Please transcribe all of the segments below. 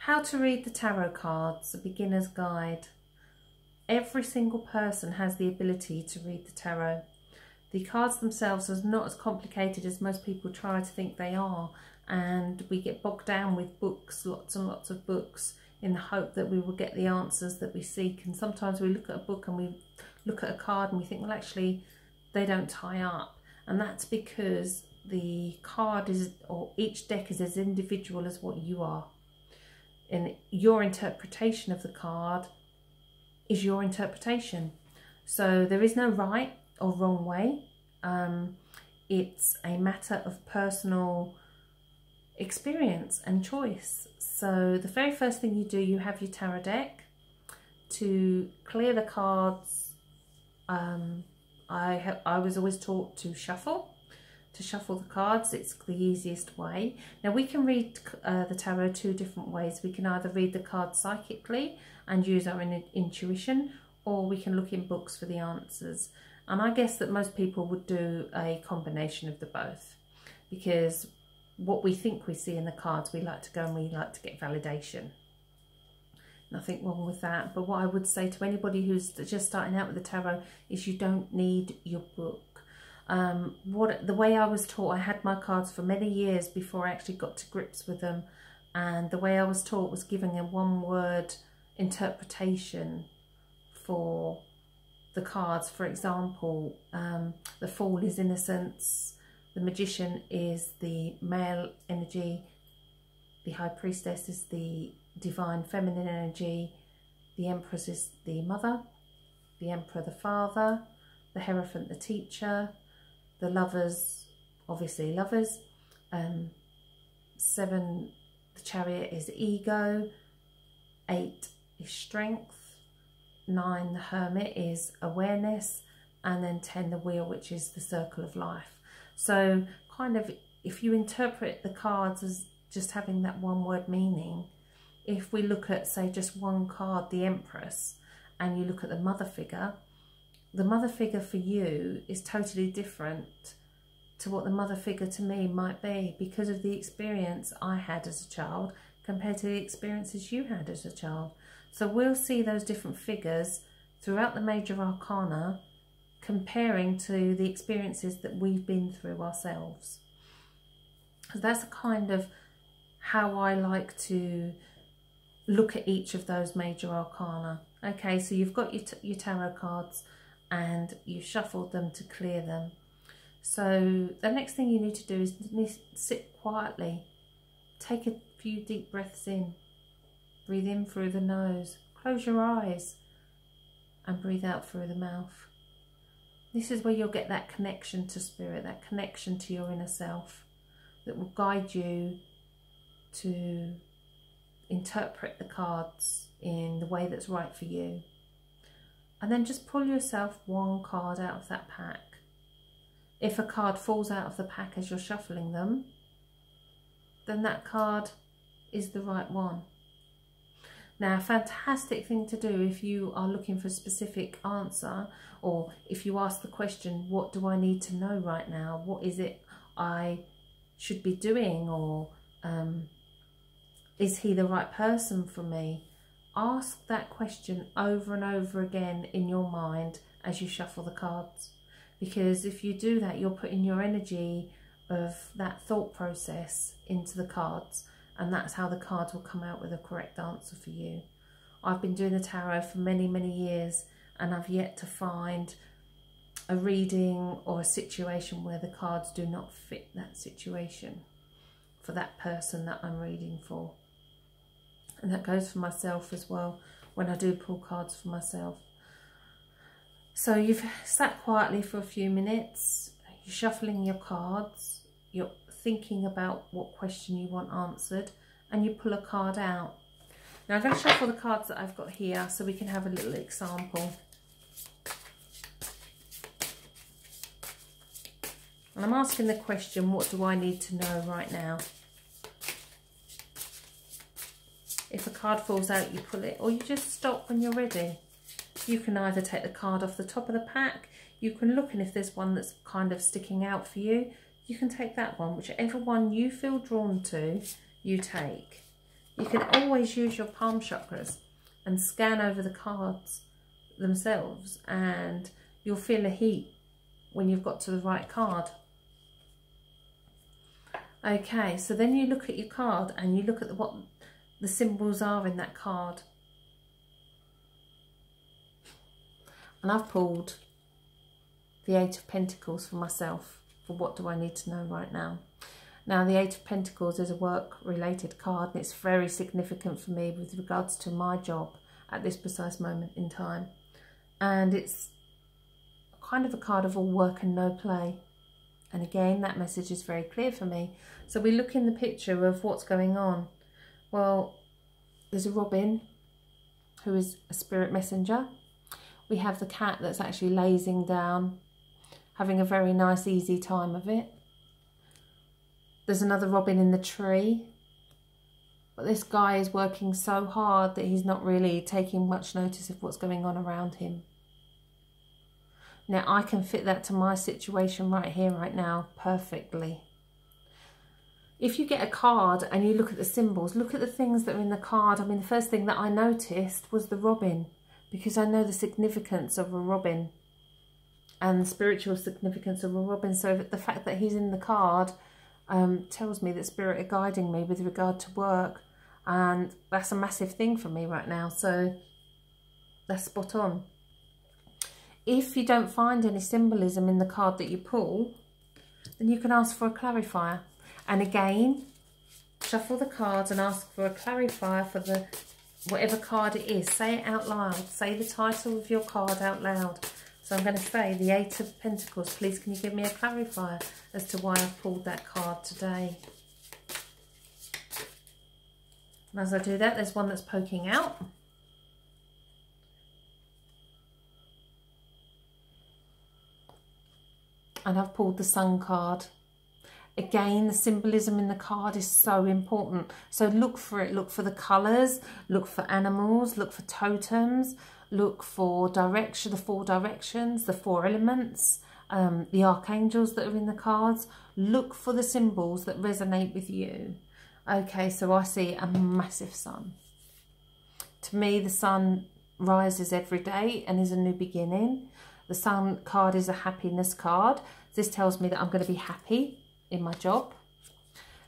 How to read the tarot cards, a beginner's guide. Every single person has the ability to read the tarot. The cards themselves are not as complicated as most people try to think they are, and we get bogged down with books, lots and lots of books, in the hope that we will get the answers that we seek. And sometimes we look at a book and we look at a card and we think, well, actually they don't tie up, and that's because the card is, or each deck is as individual as what you are, and your interpretation of the card is your interpretation. So there is no right or wrong way. It's a matter of personal experience and choice. So the very first thing you do, you have your tarot deck. To clear the cards, I was always taught to shuffle the cards. It's the easiest way. Now we can read the tarot two different ways. We can either read the cards psychically and use our intuition, or we can look in books for the answers. And I guess that most people would do a combination of the both, because what we think we see in the cards, we like to go and we like to get validation. Nothing wrong with that. But what I would say to anybody who's just starting out with the tarot is you don't need your book. The way I was taught, I had my cards for many years before I actually got to grips with them, and the way I was taught was giving a one-word interpretation for the cards. For example, the Fool is innocence, the Magician is the male energy, the High Priestess is the divine feminine energy, the Empress is the mother, the Emperor the father, the Hierophant the teacher, the Lovers, obviously lovers, 7, the Chariot is ego, 8 is strength, 9, the Hermit is awareness, and then 10, the Wheel, which is the circle of life. So kind of, if you interpret the cards as just having that one word meaning, if we look at, say, just one card, the Empress, and you look at the mother figure, the mother figure for you is totally different to what the mother figure to me might be, because of the experience I had as a child compared to the experiences you had as a child. So we'll see those different figures throughout the major arcana, comparing to the experiences that we've been through ourselves. So that's kind of how I like to look at each of those major arcana. Okay, so you've got your tarot cards and you've shuffled them to clear them. So the next thing you need to do is sit quietly. Take a few deep breaths in. Breathe in through the nose. Close your eyes and breathe out through the mouth. This is where you'll get that connection to spirit, that connection to your inner self, that will guide you to interpret the cards in the way that's right for you. And then just pull yourself one card out of that pack. If a card falls out of the pack as you're shuffling them, then that card is the right one. Now, a fantastic thing to do if you are looking for a specific answer, or if you ask the question, what do I need to know right now? What is it I should be doing? Or is he the right person for me? Ask that question over and over again in your mind as you shuffle the cards. Because if you do that, you're putting your energy of that thought process into the cards, and that's how the cards will come out with the correct answer for you. I've been doing the tarot for many, many years, and I've yet to find a reading or a situation where the cards do not fit that situation for that person that I'm reading for. And that goes for myself as well, when I do pull cards for myself. So you've sat quietly for a few minutes, you're shuffling your cards, you're thinking about what question you want answered, and you pull a card out. Now I'm going to shuffle the cards that I've got here so we can have a little example. And I'm asking the question, what do I need to know right now? If a card falls out, you pull it, or you just stop when you're ready. You can either take the card off the top of the pack, you can look, and if there's one that's kind of sticking out for you, you can take that one. Whichever one you feel drawn to, you take. You can always use your palm chakras and scan over the cards themselves, and you'll feel a heat when you've got to the right card. Okay, so then you look at your card and you look at what the symbols are in that card. And I've pulled the Eight of Pentacles for myself, for what do I need to know right now. Now, the Eight of Pentacles is a work-related card, and it's very significant for me with regards to my job at this precise moment in time. And it's kind of a card of all work and no play. And again, that message is very clear for me. So we look in the picture of what's going on. Well, there's a robin who is a spirit messenger. We have the cat that's actually lazing down, having a very nice, easy time of it. There's another robin in the tree. But this guy is working so hard that he's not really taking much notice of what's going on around him. Now, I can fit that to my situation right here, right now, perfectly. If you get a card and you look at the symbols, look at the things that are in the card. I mean, the first thing that I noticed was the robin, because I know the significance of a robin and the spiritual significance of a robin. So the fact that he's in the card tells me that spirit are guiding me with regard to work. And that's a massive thing for me right now. So that's spot on. If you don't find any symbolism in the card that you pull, then you can ask for a clarifier. And again, shuffle the cards and ask for a clarifier for the whatever card it is. Say it out loud. Say the title of your card out loud. So I'm going to say the Eight of Pentacles. Please, can you give me a clarifier as to why I've pulled that card today? And as I do that, there's one that's poking out. And I've pulled the Sun card. Again, the symbolism in the card is so important. So look for it. Look for the colours. Look for animals. Look for totems. Look for direction, the four directions, the four elements, the archangels that are in the cards. Look for the symbols that resonate with you. Okay, so I see a massive sun. To me, the sun rises every day and is a new beginning. The Sun card is a happiness card. This tells me that I'm going to be happy in my job.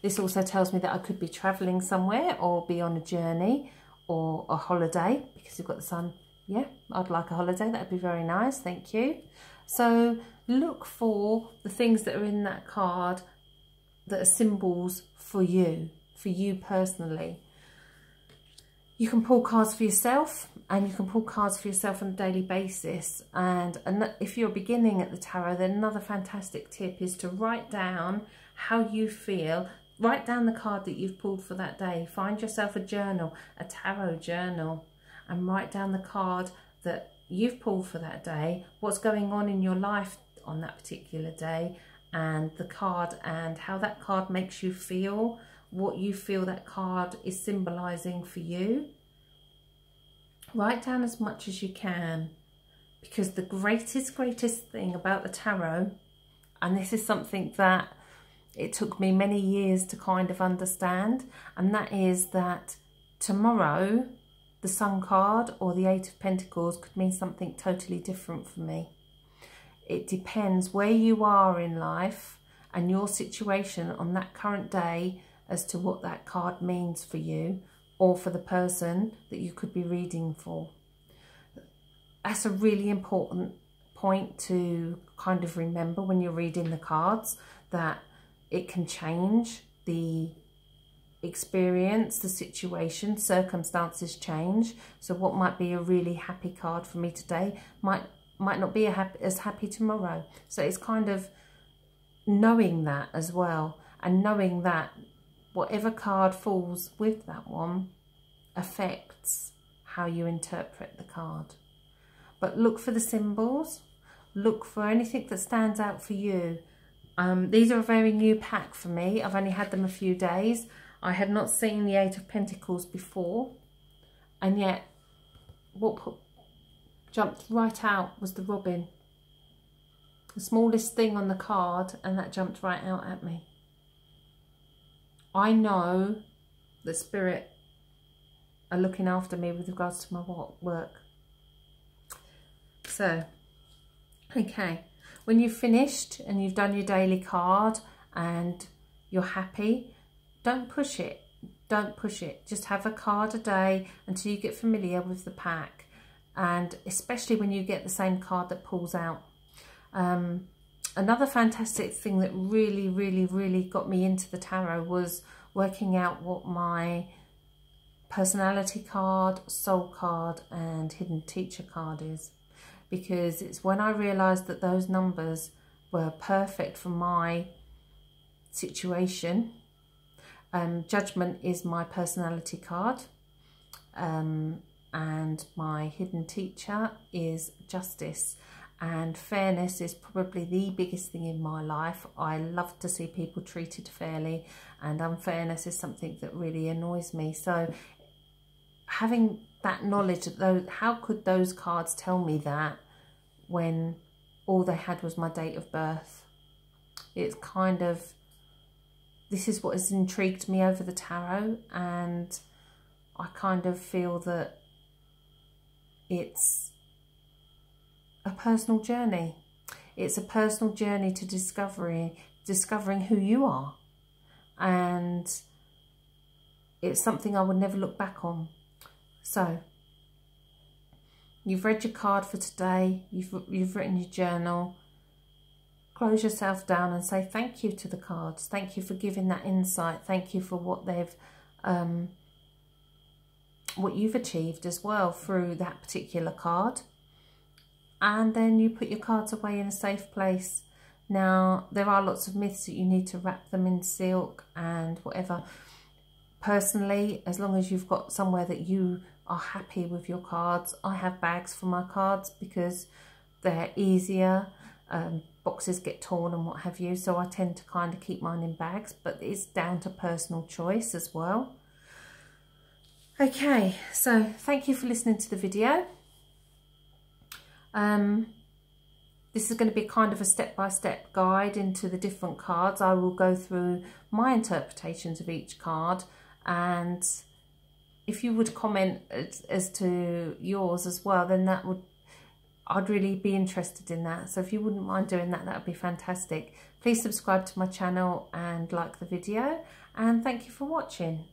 This also tells me that I could be travelling somewhere or be on a journey or a holiday, because you've got the Sun. Yeah, I'd like a holiday. That'd be very nice. Thank you. So look for the things that are in that card that are symbols for you personally. You can pull cards for yourself, and you can pull cards for yourself on a daily basis. And if you're beginning at the tarot, then another fantastic tip is to write down how you feel. Write down the card that you've pulled for that day. Find yourself a journal, a tarot journal, and write down the card that you've pulled for that day, what's going on in your life on that particular day, and the card and how that card makes you feel, what you feel that card is symbolising for you. Write down as much as you can, because the greatest thing about the tarot, and this is something that it took me many years to kind of understand, and that is that tomorrow the Sun card or the Eight of Pentacles could mean something totally different for me. It depends where you are in life and your situation on that current day as to what that card means for you or for the person that you could be reading for. That's a really important point to kind of remember when you're reading the cards, that it can change the experience, the situation, circumstances change. So what might be a really happy card for me today might not be as happy tomorrow. So it's kind of knowing that as well, and knowing that whatever card falls with that one affects how you interpret the card. But look for the symbols, look for anything that stands out for you. These are a very new pack for me. I've only had them a few days. I had not seen the Eight of Pentacles before, and yet what jumped right out was the robin. The smallest thing on the card, and that jumped right out at me. I know that Spirit are looking after me with regards to my work. So, okay, when you've finished and you've done your daily card and you're happy, don't push it. Don't push it. Just have a card a day until you get familiar with the pack, and especially when you get the same card that pulls out. Another fantastic thing that really got me into the tarot was working out what my personality card, soul card and hidden teacher card is, because it's when I realised that those numbers were perfect for my situation. Judgment is my personality card, and my hidden teacher is justice, and fairness is probably the biggest thing in my life. I love to see people treated fairly, and unfairness is something that really annoys me. So having that knowledge of those, how could those cards tell me that when all they had was my date of birth? It's kind of, this is what has intrigued me over the tarot, and I kind of feel that it's a personal journey. It's a personal journey to discovering who you are, and it's something I would never look back on. So you've read your card for today, you've written your journal. Close yourself down and say thank you to the cards. Thank you for giving that insight. Thank you for what they've what you've achieved as well through that particular card. And then you put your cards away in a safe place. Now, there are lots of myths that you need to wrap them in silk and whatever. Personally, as long as you've got somewhere that you are happy with your cards, I have bags for my cards because they're easier. Boxes get torn and what have you, so I tend to kind of keep mine in bags, but it's down to personal choice as well. Okay, so thank you for listening to the video. This is going to be kind of a step-by-step guide into the different cards. I will go through my interpretations of each card, and if you would comment as to yours as well, then that would, I'd really be interested in that. So if you wouldn't mind doing that, that would be fantastic. Please subscribe to my channel and like the video, and thank you for watching.